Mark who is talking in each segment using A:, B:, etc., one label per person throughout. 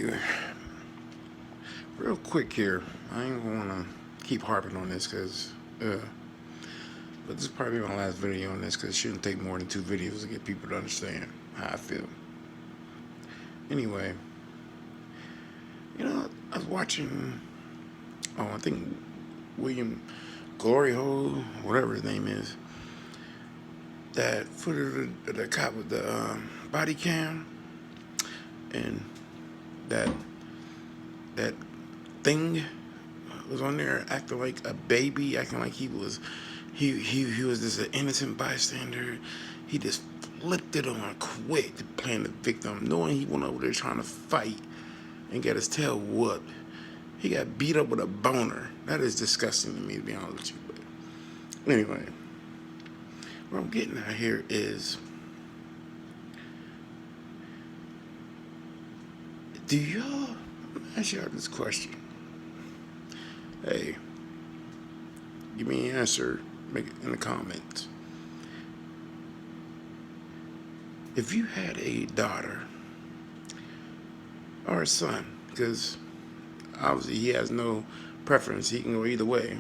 A: Hey, real quick here. I ain't gonna keep harping on this but this is probably my last video on this because it shouldn't take more than 2 videos to get people to understand how I feel. Anyway, I was watching, I think William Glory Hole, whatever his name is, that footage of the cop with the body cam and that that thing was on there acting like a baby, acting like he was just an innocent bystander. He just flipped it on quick, playing the victim, knowing he went over there trying to fight and got his tail whooped. He got beat up with a boner. That is disgusting to me, to be honest with you. But anyway, what I'm getting at here is, do y'all, ask y'all this question. Hey, give me an answer, make it in the comments. If you had a daughter or a son, because obviously he has no preference, he can go either way,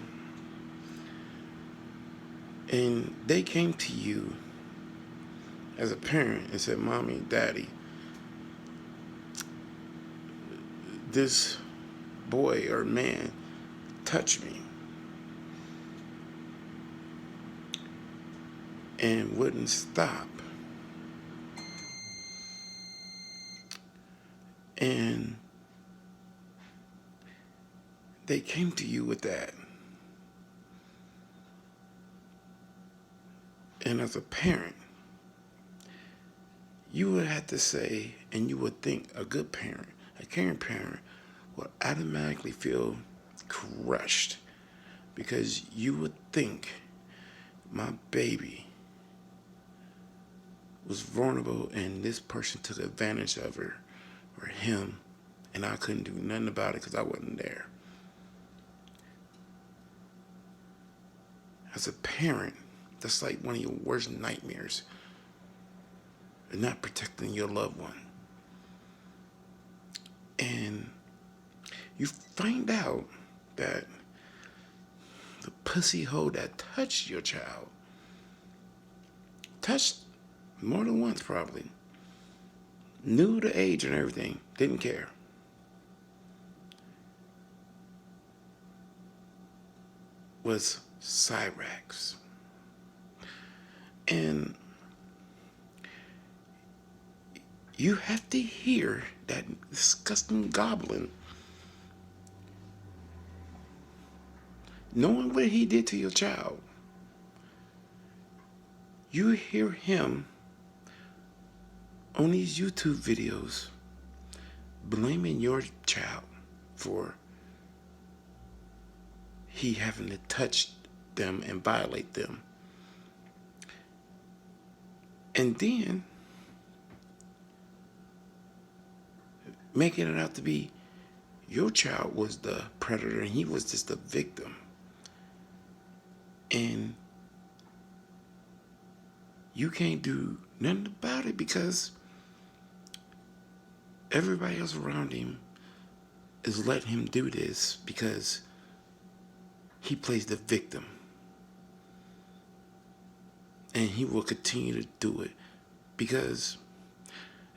A: and they came to you as a parent and said, "Mommy, Daddy, this boy or man touched me," and wouldn't stop, and they came to you with that, and as a parent, you would have to say, and you would think a good parent, a caring parent, would automatically feel crushed, because you would think, my baby was vulnerable and this person took advantage of her or him, and I couldn't do nothing about it because I wasn't there. As a parent, that's like one of your worst nightmares, and not protecting your loved one. And you find out that the pussy hole that touched your child, touched more than once probably, knew the age and everything, didn't care, was Cyrax. And you have to hear that disgusting goblin, knowing what he did to your child. You hear him on these YouTube videos blaming your child for he having to touch them and violate them. And then making it out to be your child was the predator and he was just the victim. And you can't do nothing about it because everybody else around him is letting him do this because he plays the victim. And he will continue to do it because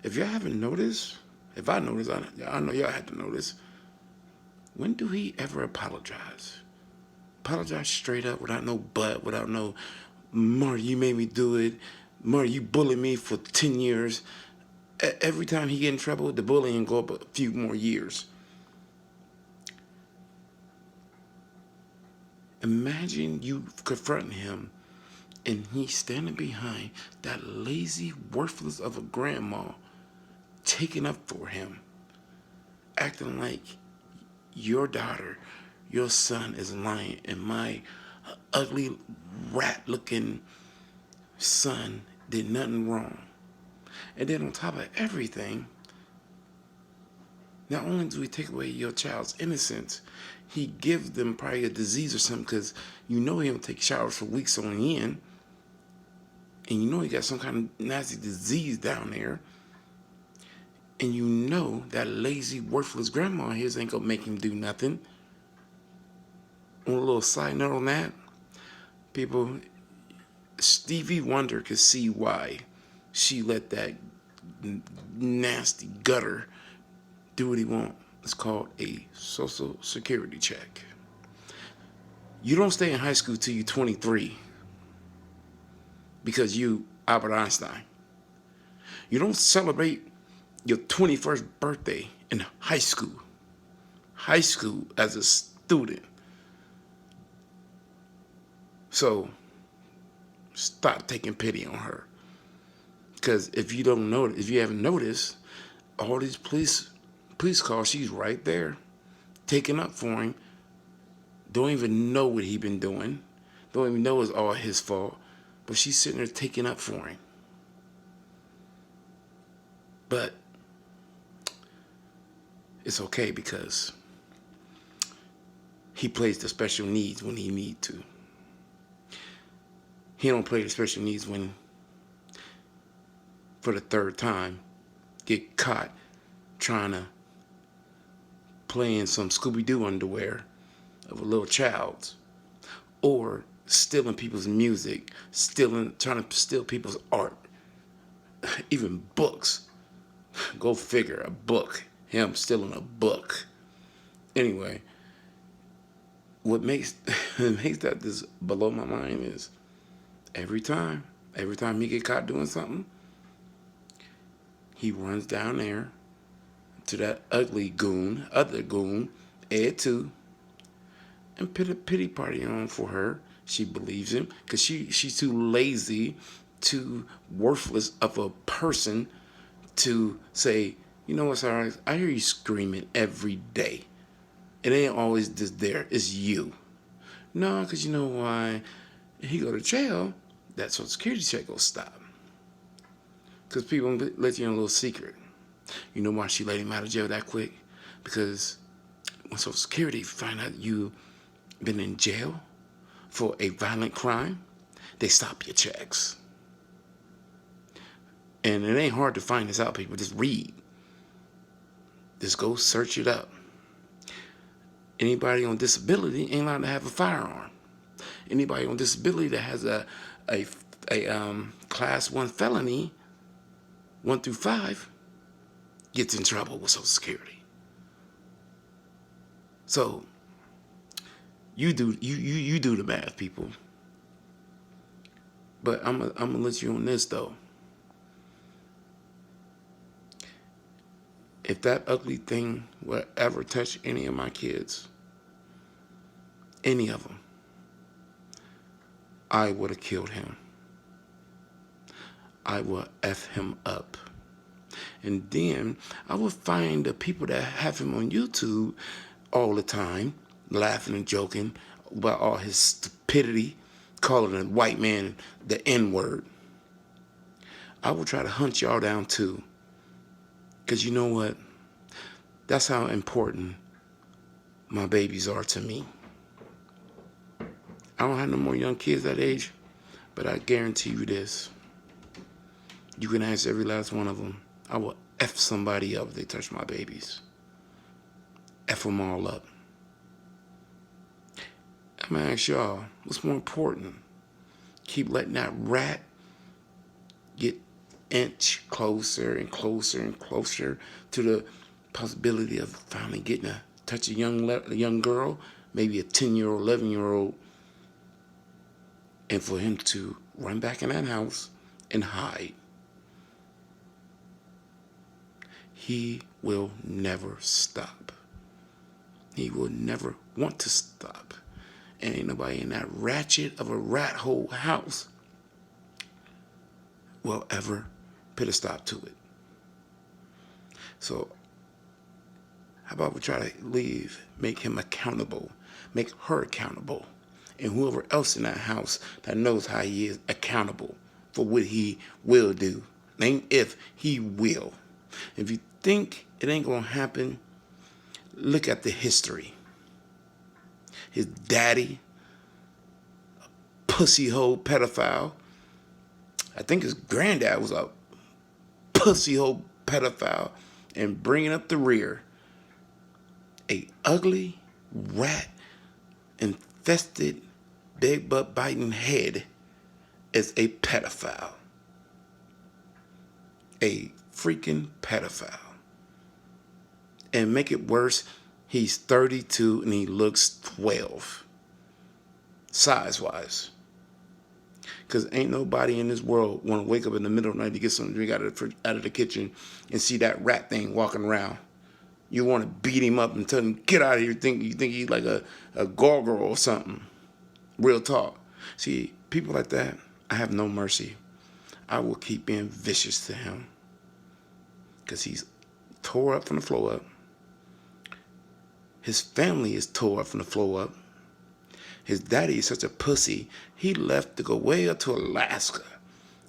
A: if y'all haven't noticed, if I noticed, I know y'all had to notice, when do he ever apologize? Apologize straight up without no but, without no, Marty, you made me do it. Marty, you bullied me for 10 years. Every time he get in trouble, the bullying go up a few more years. Imagine you confronting him and he's standing behind that lazy, worthless of a grandma, taking up for him, acting like your daughter, your son is lying, and my ugly, rat-looking son did nothing wrong. And then on top of everything, not only do we take away your child's innocence, he gives them probably a disease or something because you know he don't take showers for weeks on end. And you know he got some kind of nasty disease down there. And you know that lazy, worthless grandma of his ain't gonna make him do nothing. On a little side note on that, people, Stevie Wonder could see why she let that nasty gutter do what he want. It's called a social security check. You don't stay in high school till you're 23 because you Albert Einstein. You don't celebrate your 21st birthday in high school. High school as a student. So stop taking pity on her. Because if you haven't noticed, all these police calls, she's right there, taking up for him. Don't even know what he been doing. Don't even know it's all his fault. But she's sitting there taking up for him. But it's okay because he plays the special needs when he need to. He don't play the special needs when, for the third time, get caught trying to play in some Scooby-Doo underwear of a little child, or stealing people's music, trying to steal people's art, even books. Go figure, a book. Him stealing a book. Anyway, what makes that just below my mind is every time he get caught doing something, he runs down there to that other goon, Ed too, and put a pity party on for her. She believes him because she's too lazy, too worthless of a person to say, you know what, Cyrax, I hear you screaming every day. It ain't always just there, it's you. No, because you know why? If he go to jail, that social security check will stop. Because people let you in a little secret. You know why she let him out of jail that quick? Because when social security find out you been in jail for a violent crime, they stop your checks. And it ain't hard to find this out, people. Just read. Just go search it up. Anybody on disability ain't allowed to have a firearm. Anybody on disability that has a class 1 felony, 1 through 5, gets in trouble with Social Security. So you do the math, people. But I'm gonna let you on this though. If that ugly thing would ever touch any of my kids, any of them, I would have killed him. I would F him up. And then I would find the people that have him on YouTube all the time, laughing and joking about all his stupidity, calling a white man the N-word. I will try to hunt y'all down too. Because you know what? That's how important my babies are to me. I don't have no more young kids that age, but I guarantee you this. You can ask every last one of them. I will F somebody up if they touch my babies. F them all up. I'm going to ask y'all, what's more important? Keep letting that rat get inch closer and closer and closer to the possibility of finally getting a touch a young girl, maybe a 10-year-old, 11-year-old, and for him to run back in that house and hide. He will never stop. He will never want to stop. And ain't nobody in that ratchet of a rat hole house will ever put a stop to it. So how about we try to make him accountable, make her accountable, and whoever else in that house that knows how he is accountable for what he will do. Name if he will. If you think it ain't gonna happen, look at the history. His daddy, a pussy hole pedophile. I think his granddad was a pussy hole pedophile. and bringing up the rear a ugly, rat infested, big butt biting head as a pedophile. A freaking pedophile. And make it worse, he's 32 and he looks 12. Size-wise. Because ain't nobody in this world want to wake up in the middle of the night to get something to drink out of the kitchen and see that rat thing walking around. You want to beat him up and tell him, get out of here. You think he's like a gargoyle or something. Real talk. See, people like that, I have no mercy. I will keep being vicious to him. Because he's tore up from the floor up. His family is tore up from the floor up. His daddy is such a pussy, he left to go way up to Alaska.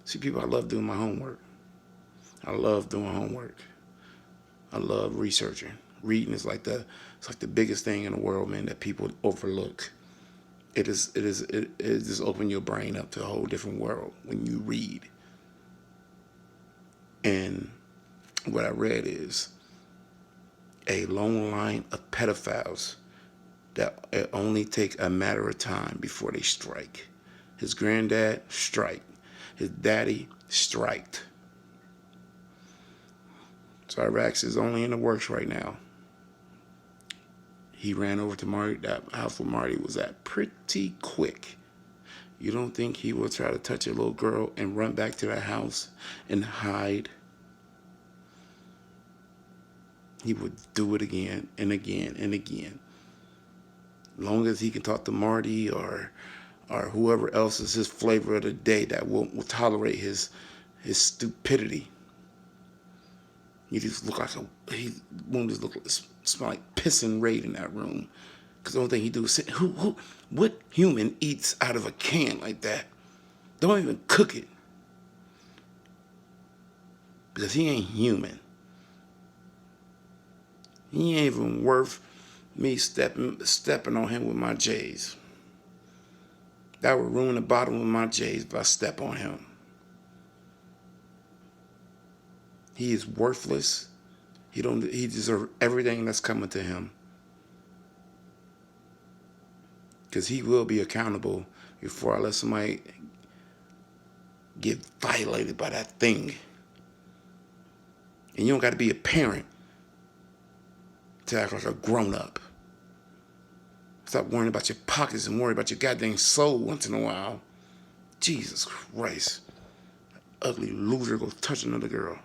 A: See, people, I love doing my homework. I love doing homework. I love researching. Reading is like the biggest thing in the world, man, that people overlook. It just opens your brain up to a whole different world when you read. And what I read is a long line of pedophiles that it only take a matter of time before they strike. His granddad, strike. His daddy, striked. Cyrax is only in the works right now. He ran over to Marty, that house where Marty was at, pretty quick. You don't think he will try to touch a little girl and run back to that house and hide? He would do it again and again and again. Long as he can talk to Marty or whoever else is his flavor of the day that will tolerate his stupidity. He just look like he won't just smell like piss and raid in that room. Because the only thing he do is sit. What human eats out of a can like that? Don't even cook it. Because he ain't human. He ain't even worth me stepping on him with my J's. That would ruin the bottom of my J's if I step on him. He is worthless. He deserves everything that's coming to him. Because he will be accountable before I let somebody get violated by that thing. And you don't got to be a parent to act like a grown-up. Stop worrying about your pockets and worry about your goddamn soul once in a while. Jesus Christ. Ugly loser goes touch another girl.